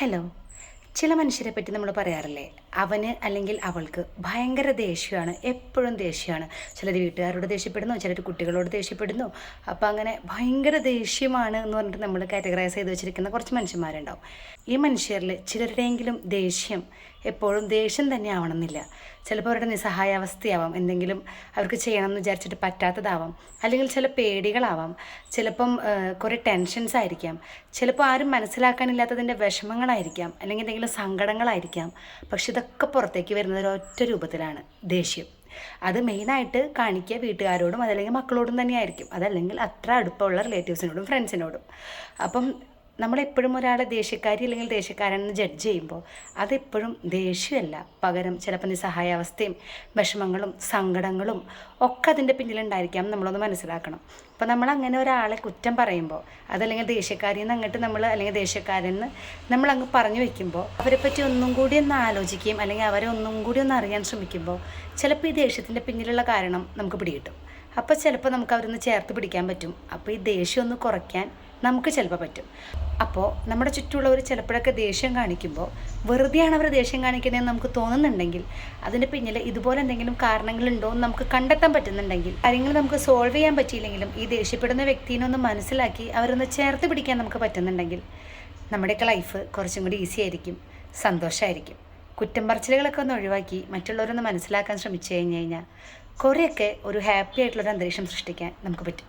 Hello. ചില മനുഷ്യരെ പറ്റി നമ്മൾ പറയാറില്ലേ, അവന് അല്ലെങ്കിൽ അവൾക്ക് ഭയങ്കര ദേഷ്യമാണ്, എപ്പോഴും ദേഷ്യമാണ്. ചിലർ വീട്ടുകാരോട് ദേഷ്യപ്പെടുന്നു, ചിലർ കുട്ടികളോട് ദേഷ്യപ്പെടുന്നു. അപ്പോൾ അങ്ങനെ ഭയങ്കര ദേഷ്യമാണ് എന്ന് പറഞ്ഞിട്ട് നമ്മൾ കാറ്റഗറൈസ് ചെയ്ത് വെച്ചിരിക്കുന്ന കുറച്ച് മനുഷ്യന്മാരുണ്ടാവും. ഈ മനുഷ്യരിൽ ചിലരുടെയെങ്കിലും ദേഷ്യം എപ്പോഴും ദേഷ്യം തന്നെ ആവണമെന്നില്ല. ചിലപ്പോൾ അവരുടെ നിസ്സഹായാവസ്ഥയാവാം, എന്തെങ്കിലും അവർക്ക് ചെയ്യണമെന്ന് വിചാരിച്ചിട്ട് പറ്റാത്തതാവാം, അല്ലെങ്കിൽ ചില പേടികളാവാം, ചിലപ്പം കുറേ ടെൻഷൻസ് ആയിരിക്കാം, ചിലപ്പോൾ ആരും മനസ്സിലാക്കാനില്ലാത്തതിൻ്റെ വിഷമങ്ങളായിരിക്കാം, അല്ലെങ്കിൽ എന്തെങ്കിലും സങ്കടങ്ങളായിരിക്കാം. പക്ഷെ ഇതൊക്കെ പുറത്തേക്ക് വരുന്നത് ഒരൊറ്റ രൂപത്തിലാണ്: ദേഷ്യം. അത് മെയിനായിട്ട് കാണിക്കുക വീട്ടുകാരോടും അതല്ലെങ്കിൽ മക്കളോടും തന്നെയായിരിക്കും, അതല്ലെങ്കിൽ അത്ര അടുപ്പമുള്ള റിലേറ്റീവ്സിനോടും ഫ്രണ്ട്സിനോടും. അപ്പം നമ്മളെപ്പോഴും ഒരാളെ ദേഷ്യക്കാരി അല്ലെങ്കിൽ ദേഷ്യക്കാരനെന്ന് ജഡ്ജ് ചെയ്യുമ്പോൾ അതെപ്പോഴും ദേഷ്യമല്ല, പകരം ചിലപ്പോൾ നിസ്സഹായാവസ്ഥയും വിഷമങ്ങളും സങ്കടങ്ങളും ഒക്കെ അതിൻ്റെ പിന്നിലുണ്ടായിരിക്കാം. നമ്മളൊന്ന് മനസ്സിലാക്കണം. അപ്പോൾ നമ്മൾ അങ്ങനെ ഒരാളെ കുറ്റം പറയുമ്പോൾ, അതല്ലെങ്കിൽ ദേഷ്യക്കാരിന്ന് അങ്ങോട്ട് നമ്മൾ അല്ലെങ്കിൽ ദേഷ്യക്കാരെന്ന് നമ്മൾ അങ്ങ് പറഞ്ഞു വയ്ക്കുമ്പോൾ, അവരെ പറ്റി ഒന്നും കൂടി ഒന്ന് ആലോചിക്കുകയും അല്ലെങ്കിൽ അവരെ ഒന്നും കൂടി ഒന്ന് അറിയാൻ ശ്രമിക്കുമ്പോൾ ചിലപ്പോൾ ഈ ദേഷ്യത്തിൻ്റെ പിന്നിലുള്ള കാരണം നമുക്ക് പിടികിട്ടും. അപ്പോൾ ചിലപ്പോൾ നമുക്ക് അവരൊന്ന് ചേർത്ത് പിടിക്കാൻ പറ്റും. അപ്പോൾ ഈ ദേഷ്യം ഒന്ന് കുറയ്ക്കാൻ നമുക്ക് ചിലപ്പോൾ പറ്റും. അപ്പോൾ നമ്മുടെ ചുറ്റുമുള്ളവർ ചിലപ്പോഴൊക്കെ ദേഷ്യം കാണിക്കുമ്പോൾ വെറുതെയാണ് അവർ ദേഷ്യം കാണിക്കുന്നതെന്ന് നമുക്ക് തോന്നുന്നുണ്ടെങ്കിൽ, അതിൻ്റെ പിന്നിൽ ഇതുപോലെ എന്തെങ്കിലും കാരണങ്ങളുണ്ടോ എന്ന് നമുക്ക് കണ്ടെത്താൻ പറ്റുന്നുണ്ടെങ്കിൽ, കാര്യങ്ങൾ നമുക്ക് സോൾവ് ചെയ്യാൻ പറ്റിയില്ലെങ്കിലും ഈ ദേഷ്യപ്പെടുന്ന വ്യക്തിനെ ഒന്ന് മനസ്സിലാക്കി അവരൊന്ന് ചേർത്ത് പിടിക്കാൻ നമുക്ക് പറ്റുന്നുണ്ടെങ്കിൽ നമ്മുടെയൊക്കെ ലൈഫ് കുറച്ചും കൂടി ഈസി ആയിരിക്കും, സന്തോഷമായിരിക്കും. കുറ്റം പറച്ചിലുകളൊക്കെ ഒന്ന് ഒഴിവാക്കി മറ്റുള്ളവരൊന്ന് മനസ്സിലാക്കാൻ ശ്രമിച്ചു കഴിഞ്ഞ് കഴിഞ്ഞാൽ കുറേയൊക്കെ ഒരു ഹാപ്പി ആയിട്ടുള്ളൊരു അന്തരീക്ഷം സൃഷ്ടിക്കാൻ നമുക്ക് പറ്റും.